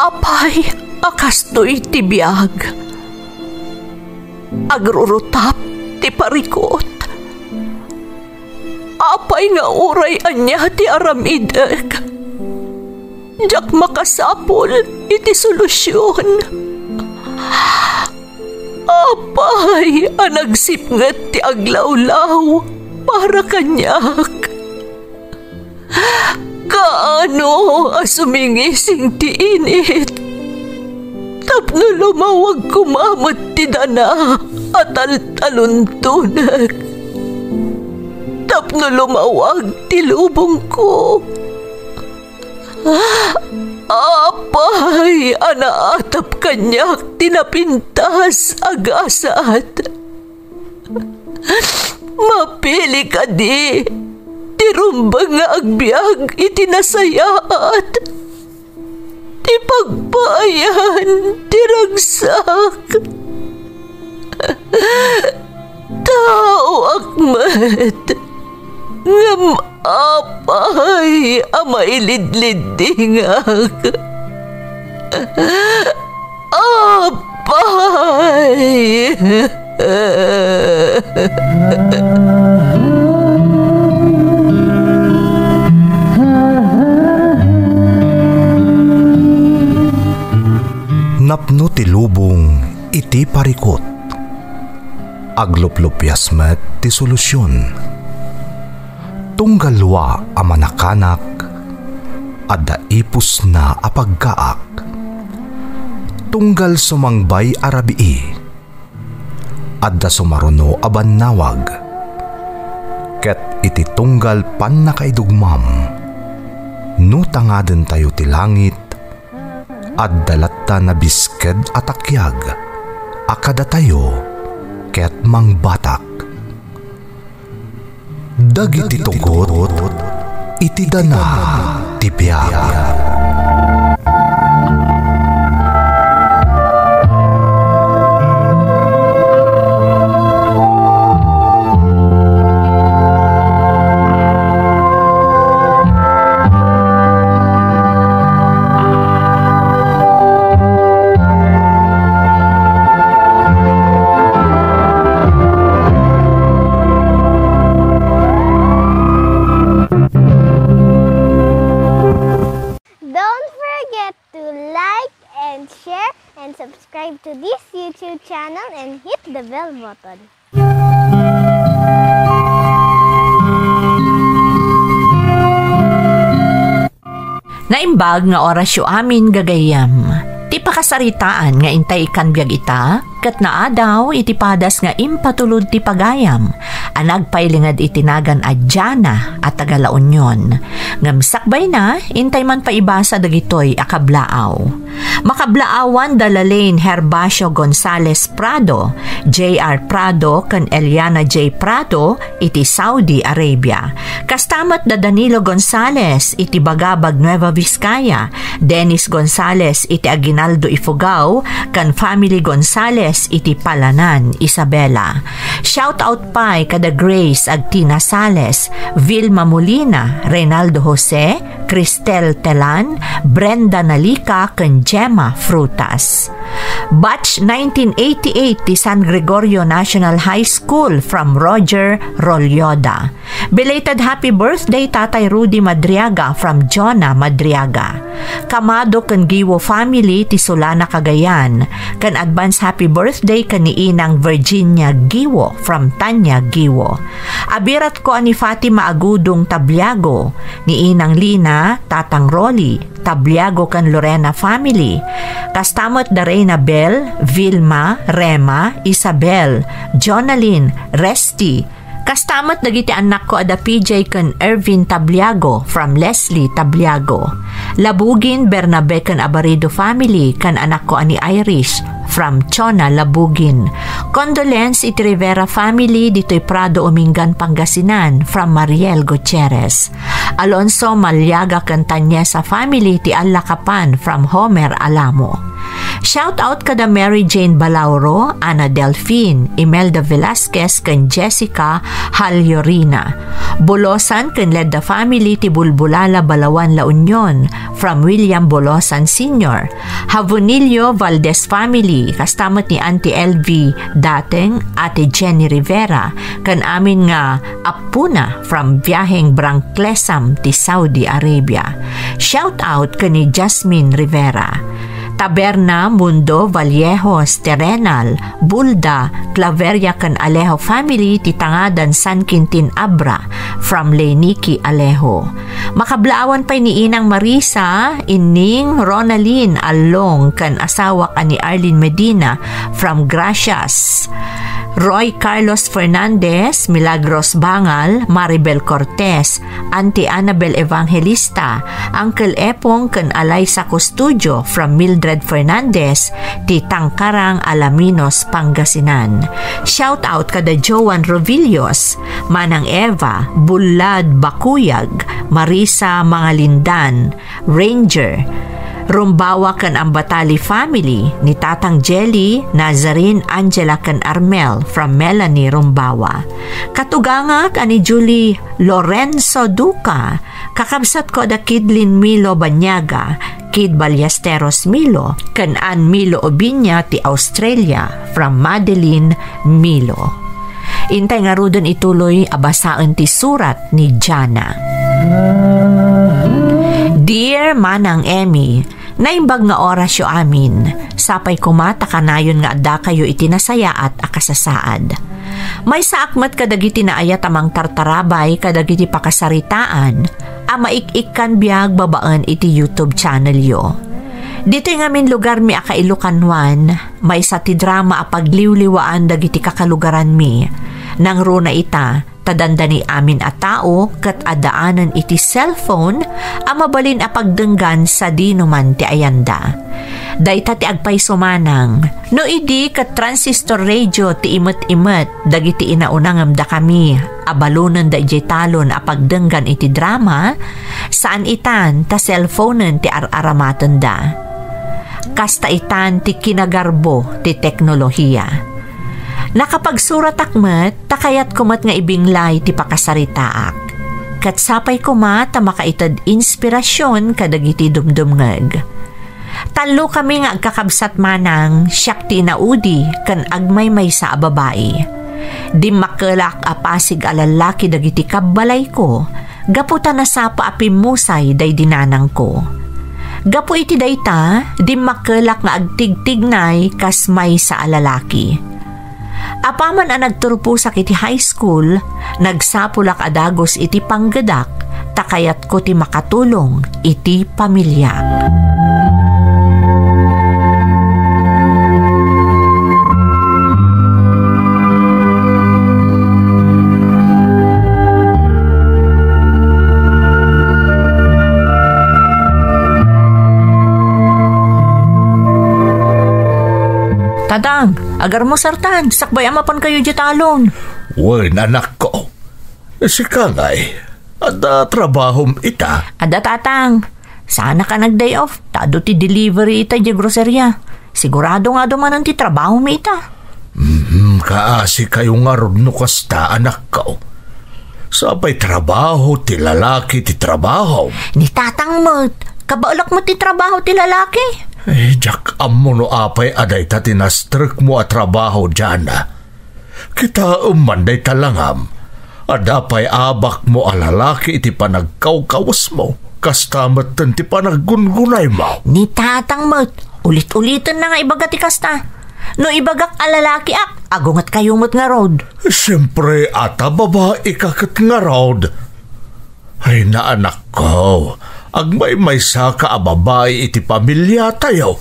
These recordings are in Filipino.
Apay, akastoy ti biyag. Agrurutap ti parikot. Apay nga uray anya ti aramidek. Jak makasapol iti solusyon. Apay, anagsipnget ti aglawlaw para kanyak. Kaano asumingising ti init. Tapno lumawag kumamot ti dana at taluntunak. Tapno lumawag ti lubong ko. Apay, anaatap kanyak tinapintas agasat. Mapili ka di, tirumbang nga agbyag itinasayaat. Ti pagpayan, tiragsak. Tao akmat, ngam apay, amailidlidingak. Apay. Napno ti lubong iti parikot. Agluplupyas met ti solusyon. Tunggalwa a manakanak, adda ipus na apagkaak. Tunggal sumangbay arabii, adda sumaruno abannawag. Ket iti tunggal pan nakaidugmam, no tangaden tayo ti langit, adda latta na bisked atakyag, akada tayo ket mangbatak. Dagiti tugot, iti dana ti biyag. Subscribe to this YouTube channel and hit the bell button. Naimbag nga orasyo amin gagayam. Ti pakasaritaan nga intay kan biag ita, kat naa daw iti padas nga impatulod ti pagayam. Anagpailingad itinagan a Diana at Tagalaunyon. Ngamsakbay na, intay man paibasa dagitoy akablaaw. Makablaawan dalalain Herbacio Gonzales Prado, J.R. Prado kan Eliana J. Prado iti Saudi Arabia. Kastamat da Danilo Gonzales iti Bagabag Nueva Vizcaya, Dennis Gonzales iti Aguinaldo Ifugao kan family Gonzales iti Palanan, Isabela. Shout out pa kada Grace Agtina Sales, Vilma Molina, Reynaldo Jose, Cristel Telan, Brenda Nalica kan Gemma Frutas. Batch 1988 ti San Gregorio National High School from Roger Rolyoda. Belated happy birthday Tatay Rudy Madriaga from Jonah Madriaga. Kamado kan Giwo family ti Solana Cagayan. Kan advance happy birthday kan ni Inang Virginia Giwo from Tanya Giwo. Abirat ko ani Fatima Agudong Tabliago, ni Inang Lina, Tatang Rolly, Tabliago kan Lorena family. Kastamot da Reyna Bel, Vilma, Rema, Isabel, Jonalyn, Resty. Kastamot dagiti anak ko ada PJ kan Ervin Tabliago from Leslie Tabliago. Labugin Bernabe kan Abarido family kan anak ko ani Irish from Chona Labugin. Condolence iti Rivera family dito'y Prado Umingan Pangasinan from Mariel Gutierrez. Alonso Malyaga kan Tanyesa family ti Alakapan from Homer Alamo. Shout out kada Mary Jane Balauro, Ana Delfin, Imelda Velasquez, kan Jessica Haljorina. Bolosan kan led the family ti Bulbulala, Balawan, La Union, from William Bolosan Sr. Havonillo Valdez family, kastamat ni Auntie LV Dateng, Ate Jenny Rivera, kan amin nga Apuna from Biyaheng Brangklesam ti Saudi Arabia. Shout out kan ni Jasmine Rivera. Taberna, Mundo, Vallejos, Terrenal, Bulda, Claveria kan Alejo family ti tangadan San Quintin Abra from Leniki Alejo. Makablaawan pa ni Inang Marisa, Ining Ronaldine Along kan asawa ka ni Arlene Medina from Gracias. Roy Carlos Fernandez, Milagros Bangal, Maribel Cortez, Auntie Annabel Evangelista, Uncle Epong kan Alaysa Custudio from Mildred Fernandez, ti Tangkarang, Alaminos, Pangasinan. Shout out kada Joan Rovillos, Manang Eva, Bulad Bakuyag, Marisa Mangalindan, Ranger, Rumbawa kan ang Batali family ni Tatang Jelly, Nazarene Angela kan Armel from Melanie Rumbawa. Katuganga kan ni Julie Lorenzo Duca, kakabsat ko da Kidlin Milo Banyaga, Kid Ballesteros Milo, kan Ann Milo Obinya ti Australia from Madeline Milo. Intay nga rudon ituloy abasaan ti surat ni Jana. Dear Manang Emmy, naimbag nga orasyo amin, sapay kumata kanayon nga adda kayo itinasaya at akasasaad. May saakmat kadagiti na ayat amang tartarabay kadagiti pakasaritaan, amaik-ik kan biyag babaan iti YouTube channel yo. Dito nga min lugar mi akailukanwan, may sa ti drama apagliwliwaan dagiti kakalugaran mi. Nang runa ita, tadandani amin a tao kat adaanan iti cellphone amabalin apagdenggan sa dinuman ti ayanda. Dayta ti agpay sumanang, no idi kat transistor radio ti imet-imet dagiti inaunang amda kami abalunan da talon apagdenggan iti drama, saan itan ta cellphone ti ar-aramatan da. Kasta itan ti kinagarbo ti teknolohiya. Nakapagsurat akmet, takayat kumat nga ibinglay ti pakasaritaak. Kat sapay kumat ta makaitad inspirasyon kadagiti dumdumngeg. Talo kami nga agkakabsat manang siyak ti naudi kan agmay may sa babae. Di makelak apasig alalaki dagiti kabbalay ko, gaputa na sapa apimusay day dinanang ko. Gapu iti dayta, di makelak nga agtigtignay kas may sa alalaki. Apaman ang nagturpo sa iti high school, nagsapulak adagos iti panggadak, takayat ko ti makatulong iti pamilya. Tadang, agar mo sartan, sakbay amapan kayo di talon. Wen, anak ko. Si Kangay, ada trabahom ita. Ada tatang, sana ka nag-day off, tado ti delivery ita di grocerya. Sigurado nga dumanan ti trabaho mi ita. Kaasi kayo nga ron no kasta, anak ko. Sapay trabaho ti lalaki ti trabaho. Ni tatang mo, kabaulak mo ti trabaho ti lalaki. Jack amo no apay aday ta tinastrek mo at trabaho dyan na. Kita umanday talangam. Adapay abak mo alalaki iti panagkawkawas mo. Kastamat ti panaggungunay mo. Ni tatang mo, ulit-ulitan na nga ibaga ti kasta. No ibagak alalaki ak, agungat kayo mo't nga road. Siyempre ata babae kakit nga road. Ay na anak ko, agmay sa ka ababay iti pamilya tayo.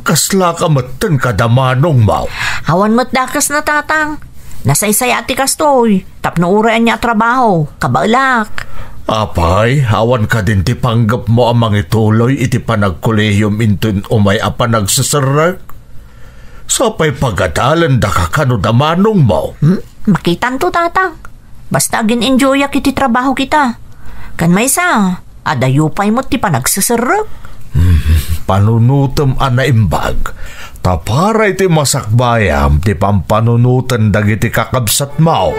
Kasla ka matan kadamanong mo. Awan mo't dakas na tatang. Nasaysay ati kastoy. Tapno uraan niya trabaho. Kabalak. Apay, awan ka din ti panggap mo amang ituloy iti panagkolehiyum intun umay a panagsasarak. Sapay pagadalan da ka kano damanong mo. Makitan to tatang. Basta gin-enjoy iti trabaho kita. Kan may sa, adayupay mo ti panagsasarak. Panunutom naimbag. Tapara iti masakbayam ti pampanunutan dagiti kakabsat mao.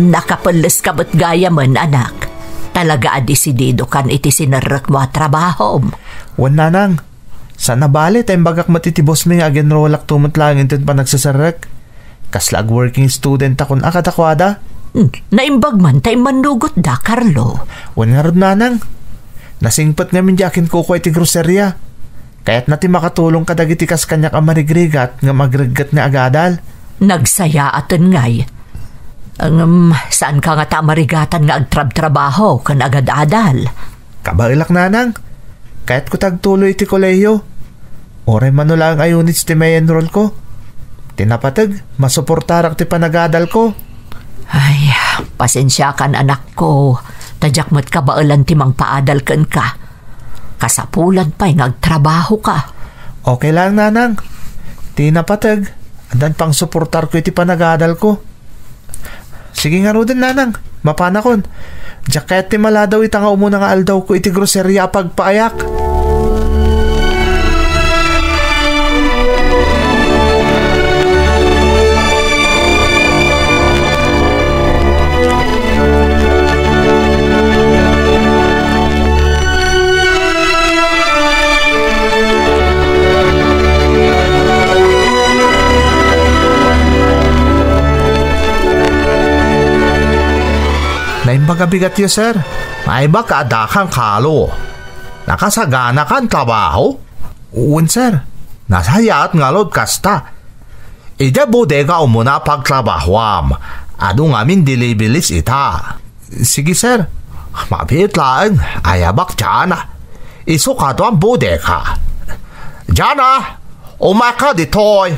Nakapalas ka ba't gaya man, anak? Talaga adisidido kan iti sinarrak mo at trabaho. Wan nanang, sana bali tayong bagak matitibos mi nga agenrolak tumutlang intin pa nagsasarrak. Kaslag working student akon akatakwada. Naimbag man tayo manugot da, Carlo. Wan nga rod nanang, nasingpat nga min diakin ko iti grocerya. Kaya't natin makatulong kadagiti kas kanyak ang marigrigat nga magrigat nga agadal. Nagsaya atan ngay. Saan ka nga tamarigatan nga agtrab-trabaho kan agad-adal? Kabailak nanang, kahit ko tagtuloy iti koleyo. Oray manulang ayunits ti may enroll ko. Tinapatag, masuportarak ti panagadal ko. Ay, pasensya kan anak ko. Tadyak mo't kabailan ti mang paadal kan ka. Kasapulan pa'y nagtrabaho ka. Okay lang nanang. Tinapatag, andan pang suportar ko iti panagadal ko. Sige nga ro din nanang, mapanakon. Diyak kahit ti maladaw ita nga umuna nga aldaw ko iti grocerya pagpaayak. Naimbaga bigat yun, sir. May baka adakang kalo. Nakasagana kan trabaho? Uwan, sir. Nasayat nga lod kasta. Ija bodega umuna pagtrabahwam. Ano nga min dilibilis ita. Sige, sir. Mabit lang. Ayabak dyan. Isukado ang bodega. Diyan umaka ditoy.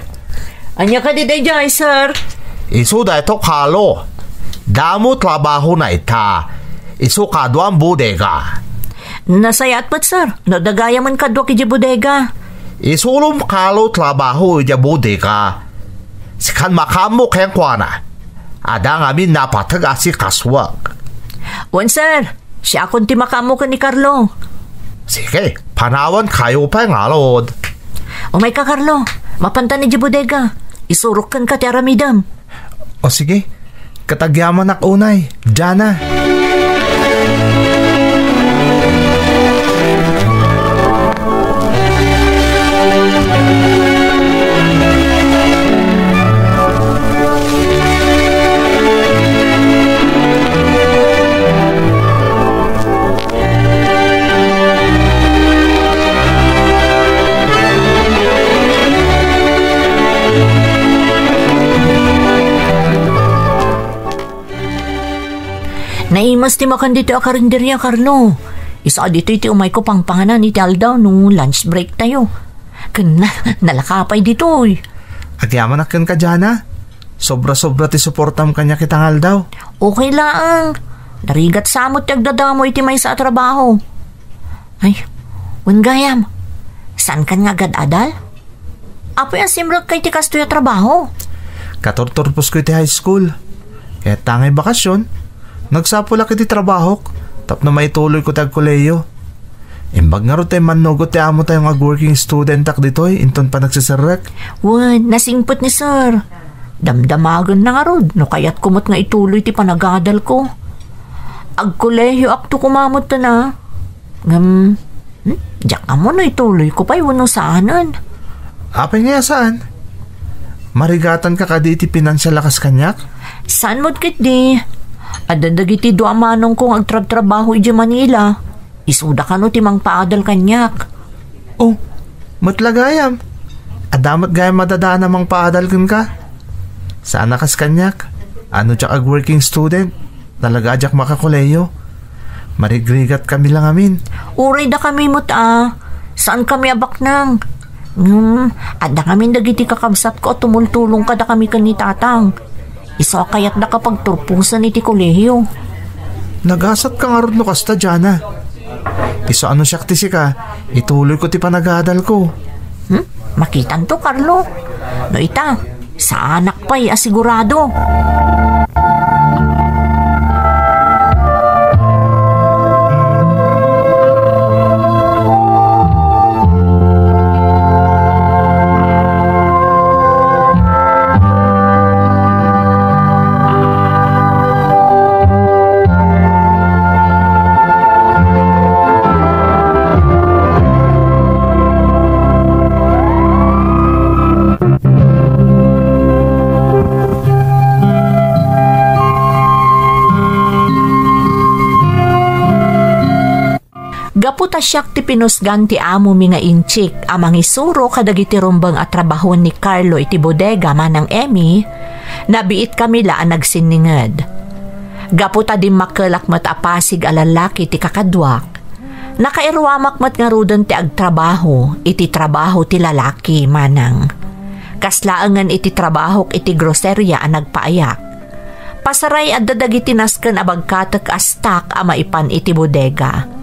Anya ka di day, sir? Isuda ito kalo. Damo trabaho na ita. Isukado ang bodega. Nasayat ba't, sir? Nadagaya man kadwa ki bodega. Isulong kalo trabaho ija bodega. Sikan makamo kayang kwana. Ada ngamin napatag asi kaswag. Wan, sir. Siya akong ti makamo ka ni Carlo. Sige, panawan kayo pa nga lod. Umay ka, Carlo. Mapanta ni bodega. Isurok kan ka ti aramidam. O sige. Katagyaman ak unay, Jana. Naimas ti makan dito a karinderya, Carlo. Isa dito iti umay ko pang panganan iti aldaw nung lunch break tayo. Kana, nalakapay dito eh. Agyaman akin ka, Jana. Sobra-sobra ti suportam kanya kitang aldaw. Okay lang. Narigat samot ti agdadamo iti may sa trabaho. Ay, gayam. Saan ka nga agad-adal? Apo yung simrag kay ti kastoy trabaho? Katortorpos ko iti high school. Kaya tangay bakasyon. Nagsapula kiti trabaho, tapno maituloy ko tag koleyo. Imbag nga ro tayo manugot tayo amo tayo nga working student tak ditoy, inton pa nagsasarek. Wan, nasingpot ni sir. Damdamagan na nga rod, no kaya't kumot nga ituloy ti panagadal ko. Ag koleyo akto kumamot ta na. Diyak ka mo na ituloy ko pa'y wano saanan. Apay nga saan? Marigatan ka kaditi pinansyal lakas kanyak? Saan mo't kit di? Adadagiti do amanong kong agtrab-trabaho iji Manila. Isuda ka no timang paadal kanyak. Oh, matlagayam. Adamat gayam madadaan namang paadal kun ka. Saan nakas kanyak? Ano tsak ag working student? Talaga ajak makakoleyo. Marigrigat kami lang amin. Uray da kami mo't Saan kami abak nang? Ada kami dagiti kakabsat ko at tumultulong ka da kami kanitatang. Iso kaya't nakapagturpusan iti kolehiyo. Nagasat ka nga ron no kasta, Jana. Iso ano siya ti ka, ituloy ko ti panagadal ko. Makitan to, Carlo. No ita, sa anak pa'y asigurado. Gaputa siyak ti pinusgan ti amo mi nga inchik amang isuro kadagiti rumbang at trabahon ni Carlo iti bodega manang Emmy, nabiit kami laan nagsininged. Gaputa di makelak mat apasig alalaki ti kakadwak. Nakairwamak mat nga rudon ti agtrabaho, iti trabaho ti lalaki manang. Kaslaangan iti trabaho iti groserya ang nagpaayak. Pasaray at dadagiti nasken abagkatek astak ama ipan iti bodega.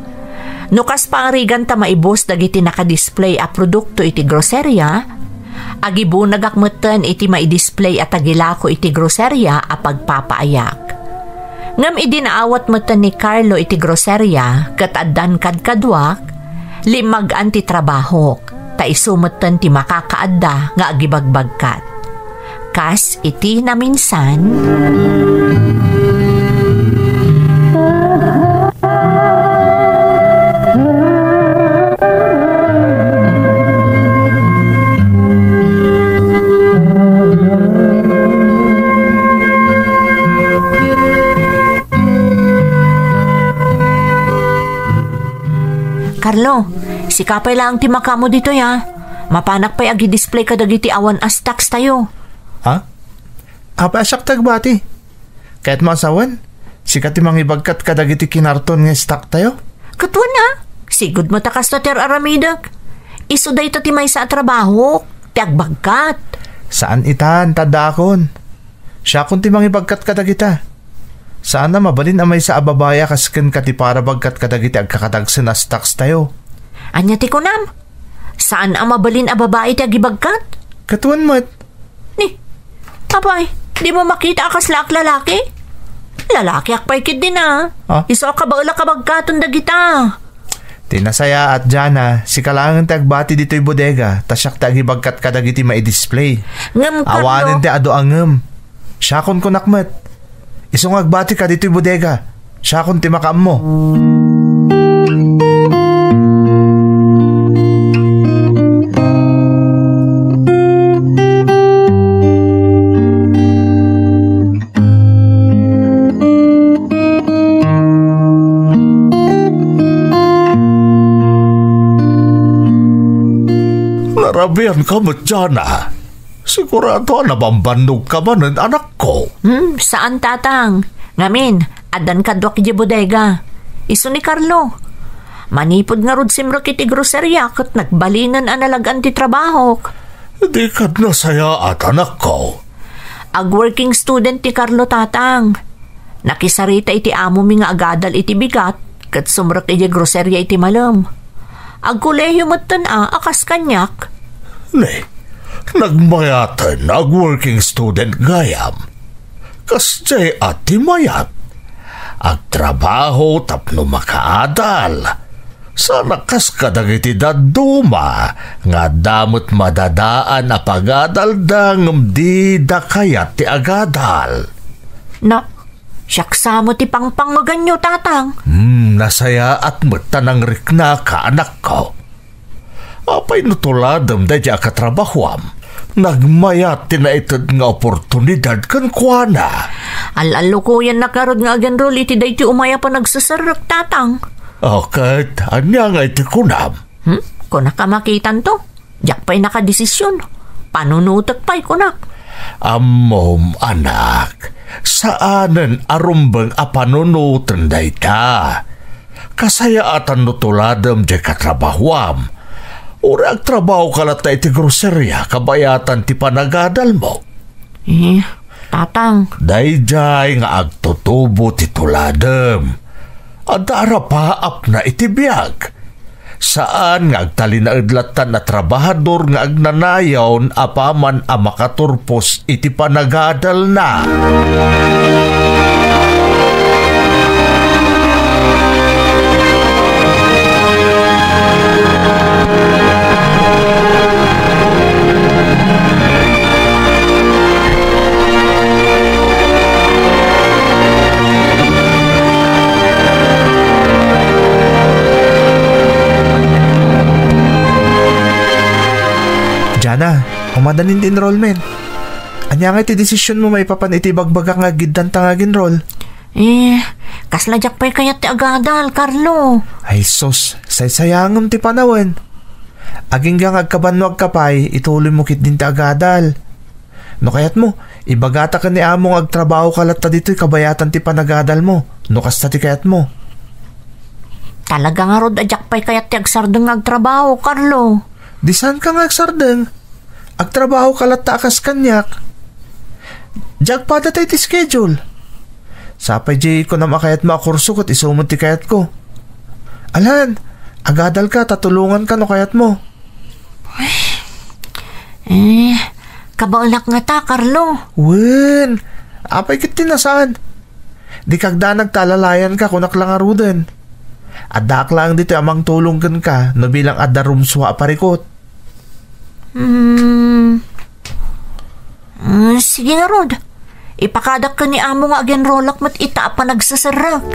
Nukas pangrigan ta maibos dagiti nakadisplay a produkto iti groserya, agibunag akmeten iti maidisplay at agilako iti groserya a pagpapaayak. Ngam idinaawat meten ni Carlo iti groserya ket addan kadkadwak, limag anti trabahok, ta isumeten ti makakaadda nga agibagbagkat. Kas iti na minsan, Carlo, sikapay lang ti makamo dito ya. Mapanak pa'y agi-display ka dagiti awan as tax tayo. Ha? Apa asyak tagbati? Kahit masawan, sikat ti mangibagkat ka dagiti kinarton nga stock tayo? Katwan na, sigud mo takas na ter aramidak. Iso da ito ti may sa trabaho, ti agbagkat. Saan itan, tadakon? Siya kung ti mangibagkat ka dagita. Saan na mabalin amay sa ababaya kasken ka ti para bagkat kadagiti agkakatagsen as tax tayo? Anya ti kunam? Saan ang mabalin a babae ti agibagkat? Katuan mo't. Ni, apay, di mo makita akas laak lalaki? Lalaki akpay kid din ah. Iso ka ba ula kabagkaton dagita? Tinasaya at Jana, si kalangan ti agbati dito'y bodega, tasyak ti agibagkat kadagiti maidisplay. Ngam Carlo. Awanin ti ado angem. Siya kon kunakmet. Isong agbati ka dito'y bodega. Siya kung timakam mo. Narabihan ka mo, Jana. Sigurado na bambandog ka man ng anak ko. Saan tatang? Ngamin, adan kadwak di bodega. Iso ni Carlo. Manipod nga rod simrok iti groserya kat nagbalingan analagan ti trabaho. Di ka nasaya at anak ko. Ag-working student ti Carlo tatang. Nakisarita iti amo mi nga agadal iti bigat kat sumrok iti groserya iti malam. Ag-kulehiyo matan akas kanyak. Nagmayatan ag-working student gayam. Kasjay at timayat. Agtrabaho tapno makaadal. Sana kas kadagiti daduma nga damot madadaan a pagadal dangem di da kayat ti agadal. Na, siyaksamo ti pangpangaganyo tatang. Nasaya at matanang rikna ka anak ko. Apay nutuladam da dya katrabahwam. Nagmayat tinaitad nga oportunidad kan kuana. Alalo ko yan nakarod nga agan rol iti dayti umaya pa nagsasarak tatang. Okay, anya nga iti kunam. Kung nakamakitan to, diyak pa'y nakadesisyon. Panunutak pa'y kunak. Amom anak, saanan arumbang apanunutan dayta. Kasayaatan nutuladam di katrabahwam. Ura agtrabaho ka lat iti groserya kabayatan ti panagadal mo. Tatang. Dayjay nga agtutubo ti tuladem. Adara paap na itibiyag. Saan nga agtalinaadlatan na trabahador nga agnanayaw apaman a makaturpos iti panagadal na. Jana, umadanin din enrollment. Anya nga iti desisyon mo may papan iti bagbaga nga giddan tangag enroll. Kasladyak pa'y kayat ti agadal, Carlo. Ay sus, say-sayangom ti panawen. Aging gang agkabanwag kapay, ituloy mo kit din ti agadal. No kayat mo, ibagata ka ni among agtrabaho kalat ta dito'y kabayatan ti panagadal mo. No kasta ti kayat mo. Talaga nga rod adyak pa'y kayat ti agsardeng agtrabaho, Carlo. Di saan ka nga agsardeng? Agtrabaho kalat ta akas kanyak. Diyak pa datay ti schedule. Sapay di ko na makayat makurso ko't isumod ti kayat ko. Alan, agadal ka, tatulungan ka no kayat mo. Kabaulak nga ta, Carlo. Wen, apay kit tinasaan. Di kagda nagtalalayan ka kunak lang aruden. Adak lang dito amang tulong ka no bilang adarumswa parikot. Sige nga, Rod. Ipakadak ka ni amo nga agenrolak mat ita pa nagsasarak.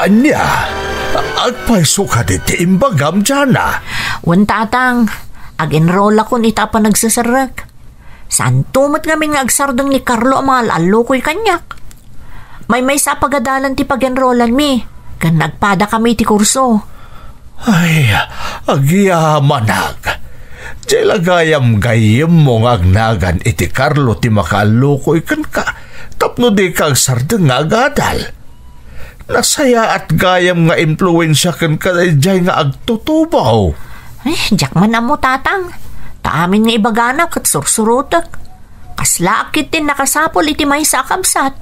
Anya, agpaiso ka diti imbagam Jana. Wan tatang, agenroll ako ita pa nagsasarak. Saan tumot nga nga agsardong ni Carlo ang mga lalo ko'y kanyak. May sa pagadalan ti pagenrollan mi, kan nagpada kami ti kurso. Ay, agyamanag. Diyay lagayam gayam mo nga agnagan iti Carlo ti makalukoy kan ka. Tapno di ka agsardong nga agadal. Nasaya at gayam nga impluensya kan kadayjay nga agtutubaw. Diyak man mo tatang. Taamin nga ibagana kat sursurutak. Kasla akitin nakasapol iti may sa kabsat.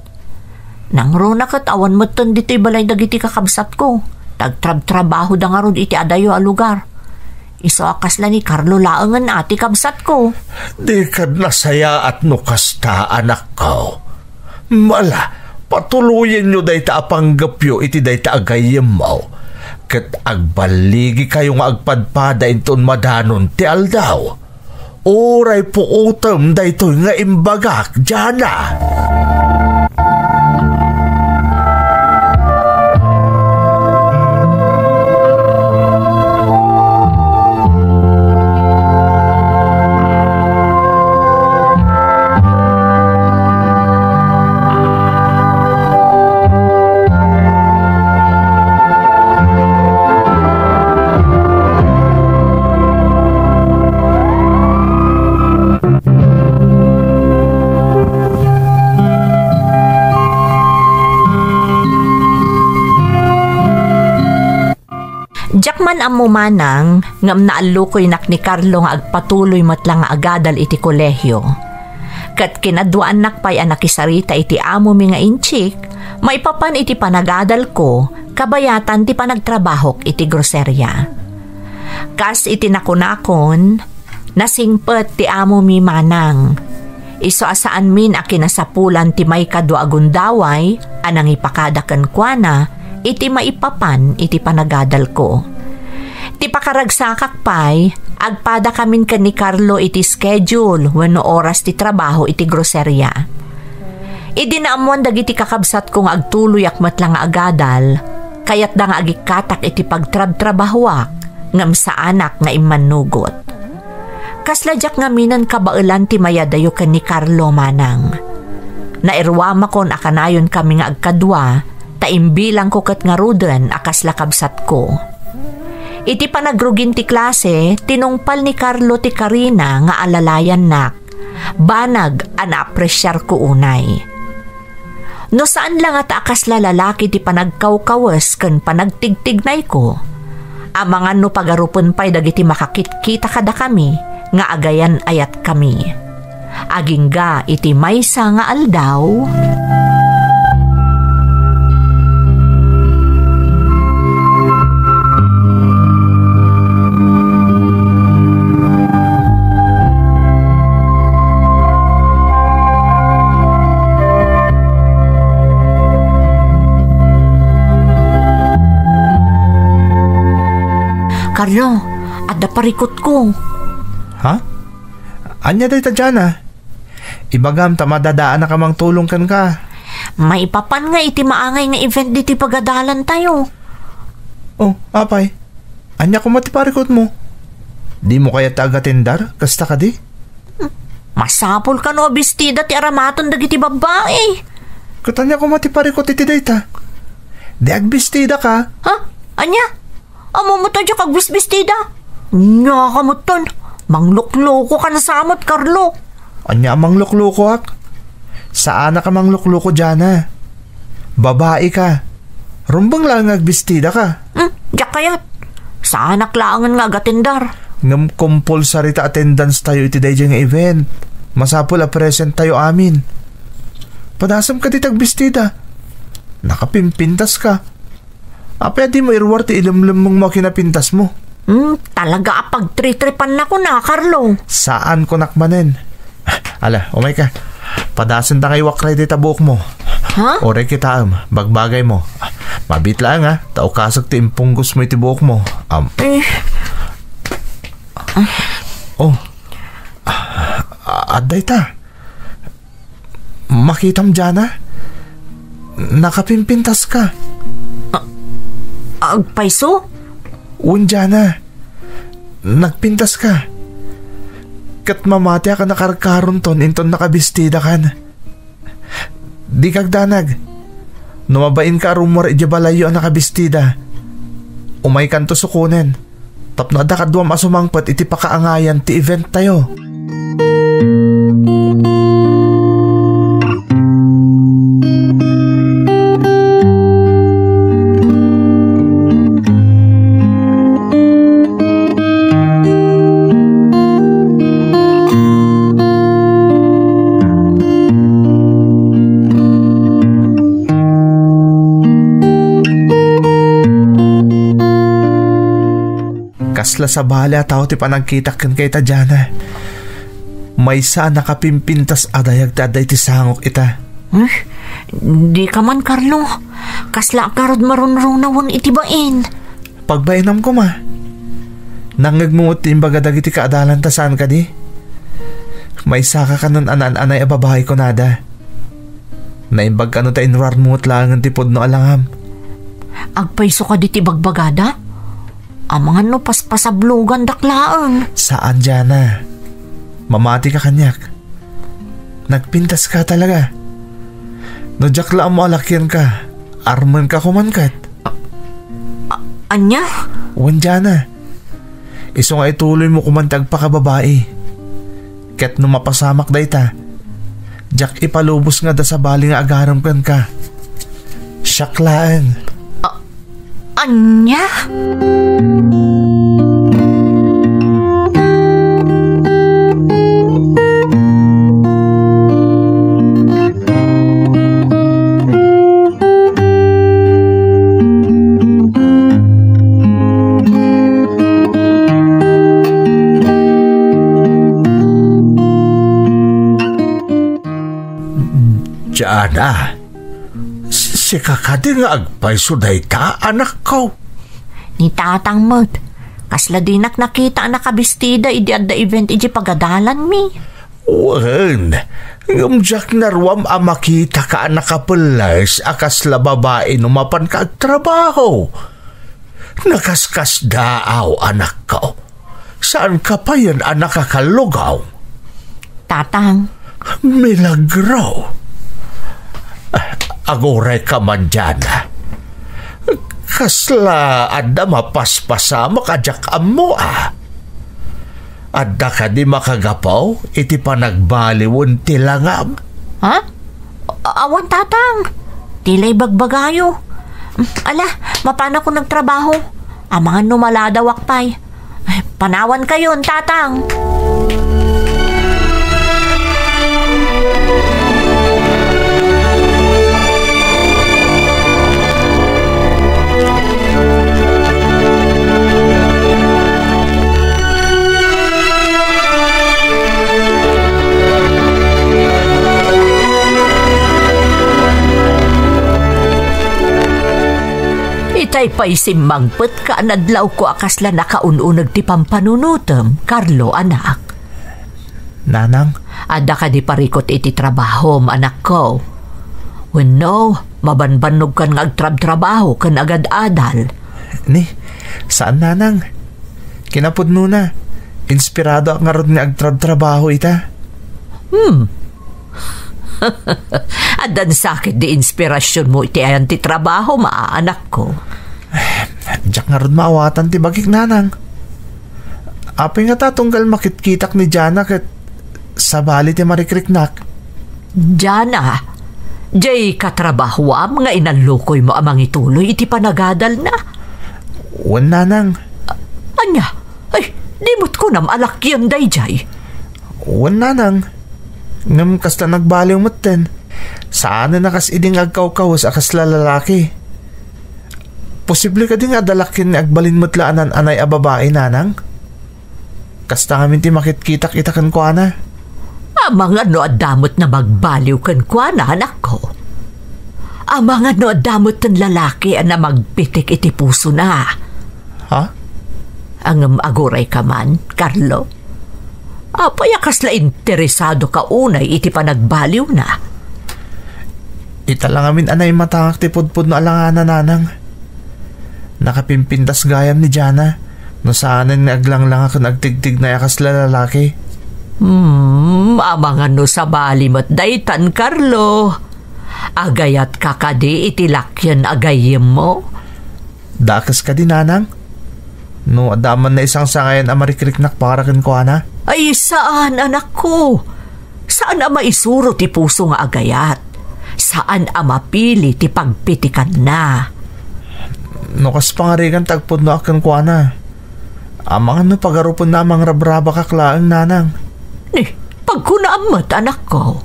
Nang rona kat awan matan dito'y balay dagiti kakabsat ko. Tagtrab-trabaho da nga rod iti adayo a lugar. Iso akasla ni Carlo laangan ati kabsat ko. Di kad nasaya at nukasta anak ko. Mala, patuluyin nyo day ta apanggapyo iti day ta agayem mo. Kat agbaligi kayo nga agpadpada inton madanon ti aldaw. Oray po utem day to nga imbagak, Jana. Jakman ang mumanang ngam naalukoy nak ni Carlo nga agpatuloy matlang nga agadal iti kolehyo. Kat kinadwaan nakpay anak isarita iti amo mi nga inchik, maipapan iti panagadal ko, kabayatan ti panagtrabahok iti groserya. Kas iti nakunakon, nasingpet ti amo mi manang. Iso asaan min a kinasapulan ti may kadwa agundaway, anang ipakadakan kwa na, iti maipapan iti panagadal ko. Ti pakaragsakak pay, agpada kamin ka ni Carlo iti schedule wenno oras ti trabaho iti groserya. Idinaamuan dagiti kakabsat kong agtuloy akmat lang agadal, kayat da nga agikatak iti pagtrab-trabahuak ngam sa anak nga imanugot. Kasladyak nga minan kabailan ti mayadayo kan ni Carlo manang. Nairwama kon akanayon kami nga agkadwa, Taimbilang ko kat nga ruden akas lakabsat ko. Iti panagrugin ti klase, tinungpal ni Carlo ti Karina nga alalayan nak. Banag ana-apresyar ko unay. No saan lang at akas lalaki ti panagkawkawas ken panagtigtignay ko. Amangan no pagarupon pa'y dagiti makakit-kita kada kami nga agayan ayat kami. Agingga iti maysa nga aldaw. Carlo, adda parikot ko. Ha? Anya day ta dyan Ibagam ta madadaan na kamang tulong kan ka. May papan nga iti maangay nga event diti pagadalan tayo. Oh, apay. Anya ko mati parikot mo. Di mo kaya taga-tendar? Kasta ka di? Masapol ka no, bestida ti aramaton dagiti babae. Katanya ko mati parikot iti dayta. Di agbestida ka. Ha? Anya? Amo mo tayo kagbistida. Nya ka mo ton. Manglukloko ka na samot, Carlo. Anya manglukloko ak? Saan na ka manglukloko dyan Babae ka. Rumbang lang agbistida ka. Diyak kayat. Saan naklaangan nga agatendar? Ngam compulsory ta attendance tayo iti day nga event. Masapul a present tayo amin. Padasam ka ditag bestida. Nakapimpintas ka. Apaya di mo irwar ti ilamlam mong makinapintas mo. Talaga pagtritripan na ko na, Carlo. Saan ko nakmanen? Ala, umay ka. Padasan ta kay wakray di tabuk mo. Ha? Ore kita bagbagay mo. Mabit lang tao kasag ti impunggos mo iti buhok mo. Aday ta. Makitam dyan nakapimpintas ka. Agpaiso? Undyana. Nagpintas ka. Kat mamati ka nakarkaron ton inton nakabistida kan. Di kagdanag. Numabain ka rumor ijabalayo ang nakabistida. Umay kanto sukunen. Tapno ada kadwam asumangpat iti pakaangayan ti event tayo. Kasla sa bala tao ti panagkita kan kay ta dyan May saan nakapimpintas adayag taday ti sangok ita. Di ka man, Carlo. Kasla karod marunrunawon itibain. Pagbainam ko nangagmungot ti imbagadag iti kaadalan ta saan ka di. May saka ka nun anan-anay ababahay ko nada. Naimbag ka nun ta inrar mungot lang ti pod no alangam. Agpaiso ka di ti bagbagada? Amangan no paspasablugan daklaan. Saan dyan Mamati ka kanyak. Nagpintas ka talaga. No jakla mo alakyan ka. Arman ka kumankat. Anya? Wan dyan Iso nga ituloy mo kumantag pa ka babae. Ket no mapasamak day ta. Jak ipalubos nga da sa bali nga agaram kan ka. Syaklaan. Anya? Diana, si kakadi nga agpaiso day ta, anak ko. Ni tatang mod. Kasla dinak nakita ang nakabistida idi adda event iji pagadalan mi. Wen, ngumjak narwam makita ka nakapulas akas la babae numapan ka agtrabaho. Nakaskas daaw, anak ko. Saan ka pa yan anak kakalugaw? Tatang. Milagro. Agoray ka man dyan. Kasla adda mapaspasa makajak amo Adda ka di makagapaw iti panagbaliwon ti langam. Ha? Awan tatang. Tilay bagbagayo. Ala, mapana ko nagtrabaho. Amangan numaladaw akpay. Panawan kayon, tatang. Itay pa'y simmangpet ka anadlaw ko akasla nakaununag ti pampanunutem, Carlo, anak. Nanang? Ada ka di parikot iti trabaho, anak ko. Wenno, mabanbanog kan nga agtrab-trabaho kan agad-adal. Ni, saan nanang? Kinapudno na. Inspirado ang nga ron nga agtrab-trabaho ita. Adan sakit di inspirasyon mo iti ayan ti trabaho, maanak ko. Diyak nga ron maawatan ti bagik nanang. Apay nga tatunggal makitkitak ni Jana kat sabali ti marikriknak. Jana, jay katrabahoam nga inalukoy mo amang ituloy iti panagadal na. Wan nanang. Anya, ay, dimot ko nam alakyan day jay. Wan nanang. Ngam kasta nagbaliw mo't ten. Saan na nakas iding agkaw-kawas akas lalaki. Posible ka din adalakin ni agbalin mo't laanan anay a babae nanang. Kasta ngamin ti makitkitak itakan ko ana. Amang ano adamot na magbaliw kan ko na anak ko. Amang ano adamot ng lalaki na magpitik iti puso na. Ha? Ang aguray ka man, Carlo. Apay akasla interesado ka unay iti panagbaliw na. Ita lang amin anay matangak ti pudpud na alanganan nanang. Nakapimpintas gayam ni Jana. No saanan nga aglanglang ako nagtigtig na yakas lalaki. Amang ano sa balimot daytan, Carlo. Agayat kakadi itilakyan agayim mo. Dakas ka din nanang? No adaman na isang sangayan amarikiriknak para kin ko ana? Ay saan, anak ko? Saan maisuro ti puso nga agayat? Saan mapili ti pagpitikan na? No kas pangarigan tagpod no akin ko ana. Amang ano pagarupon na amang rabraba kaklaang nanang. Pagkunaamat, anak ko.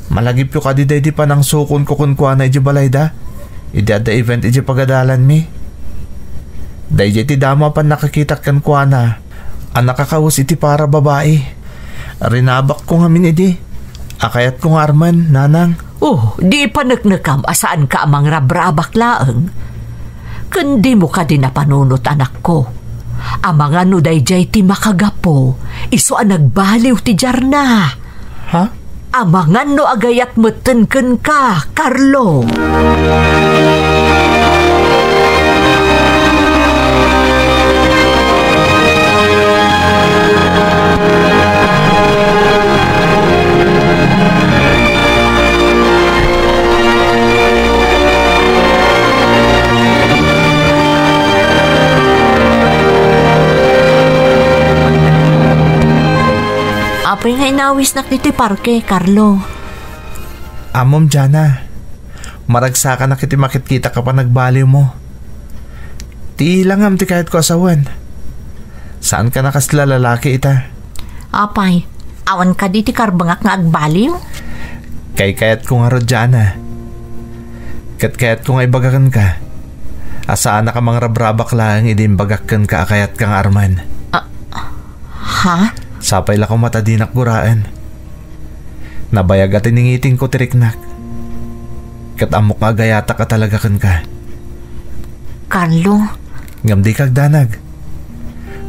Malagip yung kadiday di pa nang sukon ko kun kuana iji balayda. Idi ada event iji pagadalan mi. Day ti dama pa nakakitak kan kuana. Ang nakakawus iti para babae. Rinabak ko nga min idi. Akayat ko nga arman, nanang. Di pa nagnakam asaan ka amang rabrabak laeng. Kundi mo ka din napanunot, anak ko. Amang ano dayjay ti makagapo. Iso ang nagbaliw ti Jarna. Ha? Amang ano agayat matenken ka, Carlo. Apay nga inawis na kiti parke, Carlo. Amom, Jana. Maragsakan na kiti makitkita ka pa nagbaliw mo. Ti langam ti kahit ko asawan. Saan ka nakasla lalaki ita? Apay, awan ka di ti karbangak nga agbaliw? Kayat ko nga ro, Jana. Kayat ko nga ibagakan ka. Asaan na ka mga rabrabak lang idimbagakan ka akayat kang arman. Ha? Sapay la ko matadinak guraan. Nabayag at iningiting ko tiriknak. Katamok nga gayata ka talaga kan ka. Carlo? Ngamdi kag danag.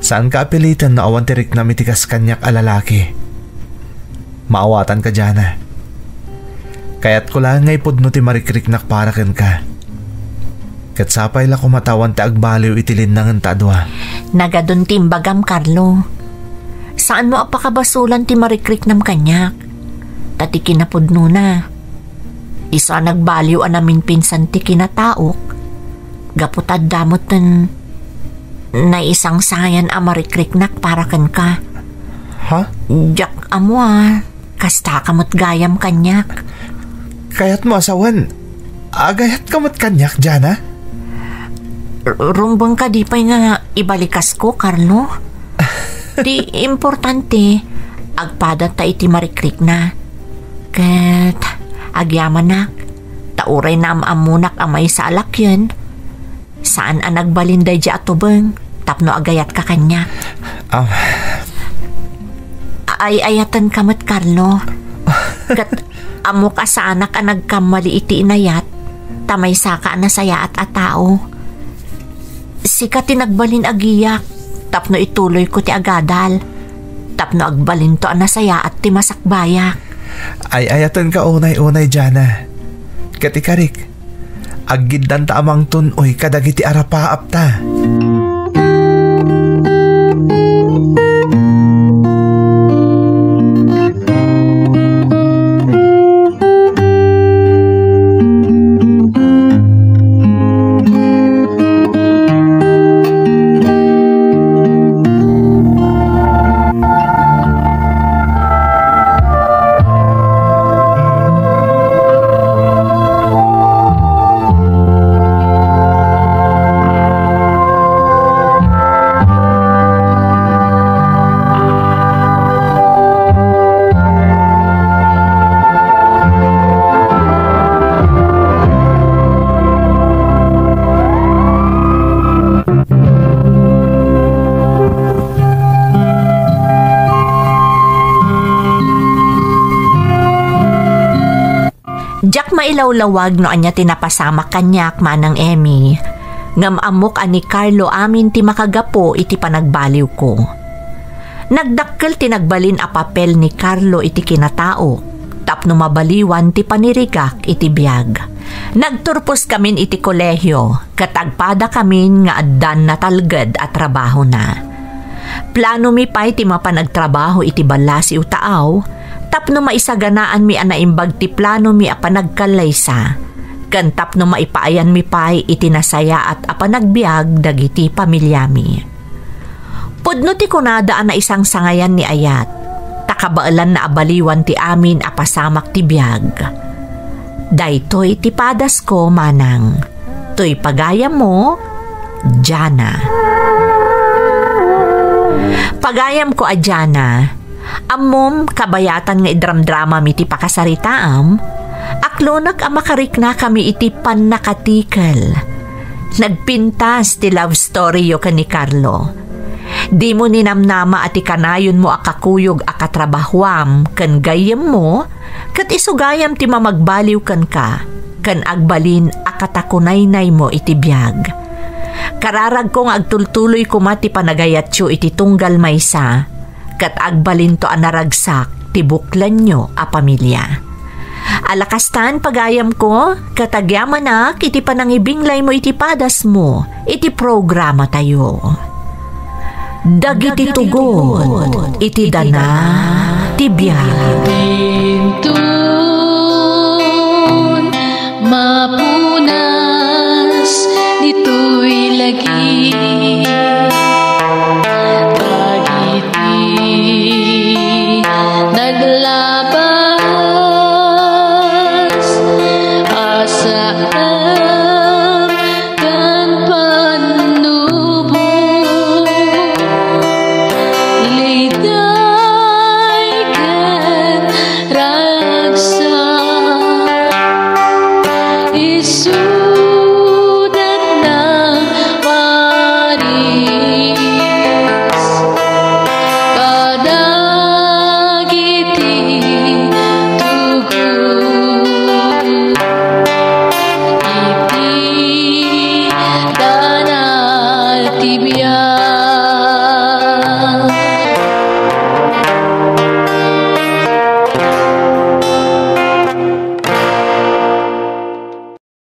Saan ka apilitan na awan tirik na mitikas kanyak alalaki? Maawatan ka, Jana. Kaya't ko lang ngay pudno ti marikriknak para kan ka. Kat sapay la ko matawan ti agbaliw itilin ng tadwa. Nagadun timbagam, Carlo. Saan mo apakabasulan ti marikrik nam kanyak? Tati kinapudno na. Isa nagbaliw anamin pinsan ti kinataok. Gaputad damot na isang sayan amarikriknak para kan ka. Ha? Jak amo kasta kamot gayam kanyak. Kayat mo asawan. Agayat kamot kanyak, Jana? Rumbang ka di pa'y nga ibalikas ko, Carlo. Di importante, agpadat ta iti marikrik na. Kat, agyaman nak, tauray na amamunak amay sa alak yun. Saan ang nagbalinday di atubang, tapno agayat ka kanya. Ay-ayatan kamat, Carlo. Kat, amo ka sa anak ang nagkamali iti inayat, tamay saka na saya at atao. Sika tinagbalin agiyak, tapno ituloy ko ti agadal. Tapno agbalin to ang nasaya at ti masakbayak. Ay-ayatan ka unay-unay, Jana. Katikarik, aggidan ta amang tunoy kadagiti arapaap ta. Jak mailawlawag no anya tinapasama kanyak manang Emmy. Ngamamok ani Carlo amin ti makagapo iti panagbaliw ko. Nagdakkel tinagbalin a papel ni Carlo iti kinatao. Tapno mabaliwan ti panirigak iti biyag. Nagturpos kamin iti kolehyo. Katagpada kamin nga addan na talged at trabaho na. Plano mi pa'y ti mapanagtrabaho iti balas iu taaw. Tapno maisaganaan mi anaimbag ti plano mi apanagkalaysa. Kan tapno maipaayan mi pa'y itinasaya at apanagbiag dagiti pamilya mi. Pudno ti kunadaan na isang sangayan ni Ayat. Takabaalan na abaliwan ti amin apasamak ti biag. Daytoy ti padas ko manang. To'y pagaya mo, Jana. Pagayam ko a Jana. Amom kabayatan nga idram-drama mi ti pakasaritaam, aklonak ang makarik na kami iti panakatikal. Nagpintas ti love story yo ka ni Carlo. Di mo ninamnama at ikanayon mo akakuyog akatrabahwam kan gayam mo, kat isugayam ti mamagbaliw kan ka, kan agbalin akatakunaynay mo iti biyag. Kararag kong agtultuloy kumati panagayatyo iti tunggal maysa, kat agbalin to anaragsak ti buklan nyo a pamilya. Alakastan pagayam ko, katagyaman na iti panangibinglay mo iti padas mo, iti programa tayo. Dagiti tugod, iti dana, tibiyag. Bintun, mapunas, dito'y lagi. Naglabas asaan kan panubo liday kan ragsa Isu